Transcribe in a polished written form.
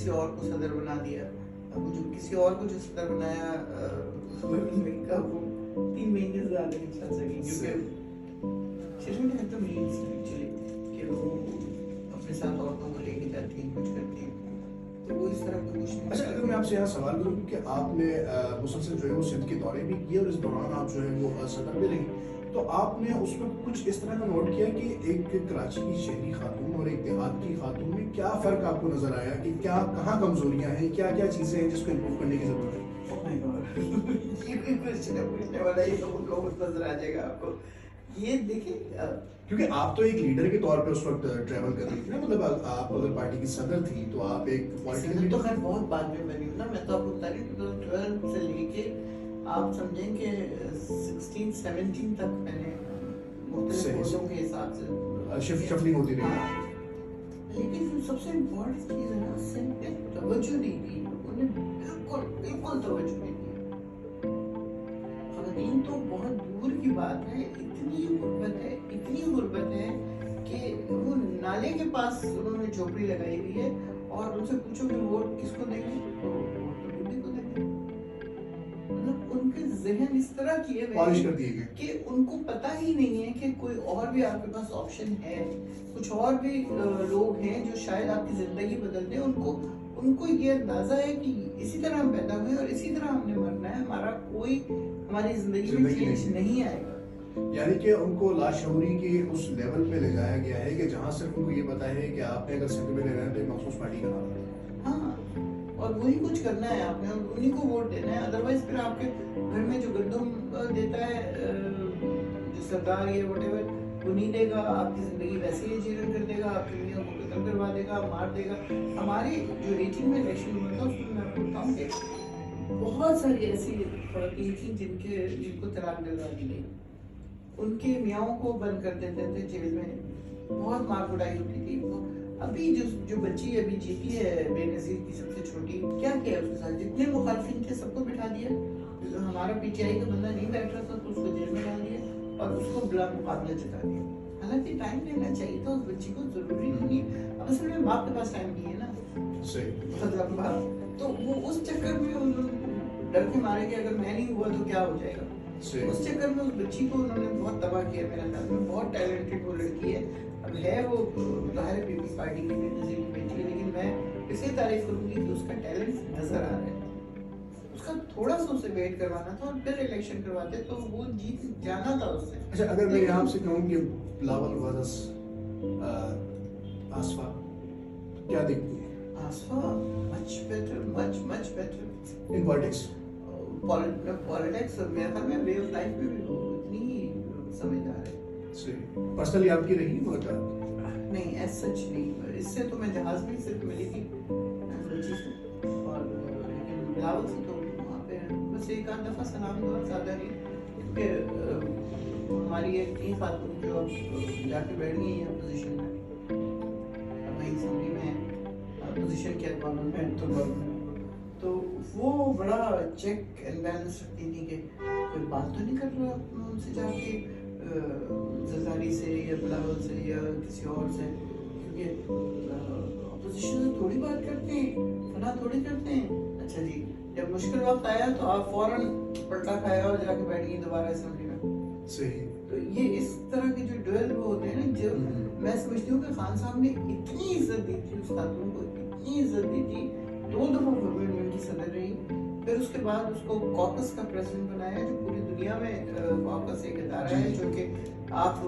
کسی اور کو صدر بنا دیا. اب جو کسی اور کو جو صدر بنایا کا وہ 3 مہینے سے زیادہ نہیں چل سکے کیونکہ شیرین ہے تو مینس ایکچولی کہ وہ اپنے ساتھ عورتوں کو لے کے جاتی ہیں کچھ کرتی ہیں تو وہ اس طرح کا کچھ نہیں. اچھا اگر میں آپ سے یہاں سوال کروں کہ آپ نے مسلسل جو ہے وہ سندھ کے دورے بھی کیے اور اس دوران آپ جو ہے وہ صدر بھی رہی, تو آپ نے اس میں کچھ اس طرح کا نوٹ کیا کہ ایک کراچی کی شہری خاتون اور ایک دیہات کی خاتون میں کیا فرق آپ کو نظر آیا کہ کیا کہاں کمزوریاں ہیں, کیا کیا چیزیں ہیں جس کو امپروو کرنے کی ضرورت ہے؟ یہ کوئی کوشچن ہے پوچھنے والا, یہ تو بہت نظر آ جائے گا آپ کو. یہ دیکھیں کیونکہ آپ تو ایک لیڈر کے طور پہ اس وقت ٹریول کر رہی تھی نا, مطلب آپ اگر پارٹی کی صدر تھی تو آپ ایک صدر تو خیر بہت بعد میں بنی ہوں نا. میں تو آپ کو بتا رہی ہوں 2012 سے لے کے آپ سمجھیں کہ 16-17 تک میں نے مختلف عہدوں کے حساب سے شفلنگ ہوتی رہی. لیکن جو سب سے امپورٹنٹ چیز ہے نا, سندھ پہ توجہ نہیں دی لوگوں نے, بالکل توجہ نہیں دی. خواتین تو بہت دور کی بات ہے, اتنی غربت ہے کہ وہ نالے کے پاس انہوں نے جھوپڑی لگائی ہوئی ہے اور ان سے پوچھو کہ ووٹ کس کو دیں گے تو ووٹ تو بی کو دیں گے. مطلب ان کے ذہن اس طرح کیے ہوئے کہ ان کو پتہ ہی نہیں ہے کہ کوئی اور بھی آپ کے پاس آپشن ہے, کچھ اور بھی لوگ ہیں جو شاید آپ کی زندگی بدل دیں. ان کو یہ اندازہ ہے کہ اسی طرح ہم پیدا ہوئے اور اسی طرح ہم نے مرنا ہے, ہماری زندگی میں چینج نہیں آئے گا. یعنی کہ ان کو لاشعوری کے اس لیول پہ لے جایا گیا ہے کہ جہاں صرف ان کو یہ پتا ہے کہ آپ نے اگر سندھ میں رہنا ہے تو ایک مخصوص پارٹی کا نام ہے. ہاں, اور وہی کچھ کرنا ہے آپ نے اور انہیں کو ووٹ دینا ہے. ادروائز پھر آپ کے گھر میں جو گندم دیتا ہے جو سردار یا وٹ ایور وہ نہیں دے گا, آپ کی زندگی ویسے ہی جیرن کر دے گا, آپ کی میاں کو قتل کروا دے گا, مار دے گا. ہماری جو 18 میں الیکشن ہوا تھا اس میں آپ کو بتاؤں کہ بہت ساری ایسی خواتین تھیں جن کو طلاق دلوا دی گئی. ان کے میاں کو بند کر دیتے تھے جیل میں, بہت مار کٹائی ہوتی تھی. ابھی جو بچی ابھی جیتی ہے بے نظیر کی سب سے چھوٹی, کیا کیا اس کے ساتھ جتنے مخالفین تھے سب کو بٹھا دیا. ہمارا پی ٹی آئی کا بندہ نہیں بیٹھ رہا تھا تو اس کو جیل میں ڈال دیا اور اس کو بلا مقابلہ جتا دیا. حالانکہ ٹائم لینا چاہیے تھا اس بچی کو, ضروری نہیں. اب اصل میں باپ کے پاس ٹائم نہیں ہے نا, بہت لمبا, تو وہ اس چکر میں ڈر کے مارے کہ اگر میں نہیں ہوا تو کیا ہو جائے گا. اس چکر میں اس بچی کو انہوں نے بہت تباہ کیا. میرا خیال میں بہت ٹیلنٹڈ وہ لڑکی ہے. اب ہے وہ ظاہر پیپلز پارٹی کی نظیر کی بیٹی ہے, لیکن میں اس لیے تعریف کروں گی کہ اس کا ٹیلنٹ نظر آ رہا ہے. اس کا تھوڑا سا اسے ویٹ کروانا تھا اور پھر الیکشن کرواتے تو وہ جیت جانا تھا اس سے. اچھا اگر میں یہاں سے کہوں کہ بلاول ورسس آصفہ, کیا دیکھتی ہے؟ Asifa much better in politics. Politics اور میرے خیال میں وے آف لائف میں بھی اتنی سمجھدار ہے. پرسنلی آپ کی رہی مگر نہیں ایز سچ نہیں. اس سے تو میں جہاز میں صرف ملی تھی بچی سے, اور لیکن بلاول سے تو وہاں پہ بس ایک آدھ دفعہ سلام دعا, زیادہ نہیں. کیونکہ ہماری ایک تین خاتون جو اب جا کے بیٹھ گئی ہیں پوزیشن میں, وہیں اسمبلی میں پوزیشن کیا گورنمنٹ تو وہ بڑا چیک اینڈ بیلنس رکھتی تھی کہ کوئی بات تو نہیں کر رہا ان سے جا کے زرداری سے یا بلاول سے یا کسی اور سے, کیونکہ اپوزیشن سے تھوڑی بات کرتے ہیں, فلاں تھوڑی کرتے ہیں. اچھا جی, جب مشکل وقت آیا تو آپ فوراً پلٹا کھایا اور جا کے بیٹھ گئی دوبارہ اسمبلی میں. صحیح. تو یہ اس طرح کے جو ڈویل وہ ہوتے ہیں نا, جو میں سمجھتی ہوں کہ خان صاحب نے اتنی عزت دی تھی اس خاتون کو, اتنی عزت دی تھی. 2 دفعہ گورنمنٹ کی صدر رہی, پھر اس کے بعد اس کو کاکس کا پریزیڈنٹ بنایا, جو پوری دنیا میں کاکس ایک ادارہ ہے جو کہ آپ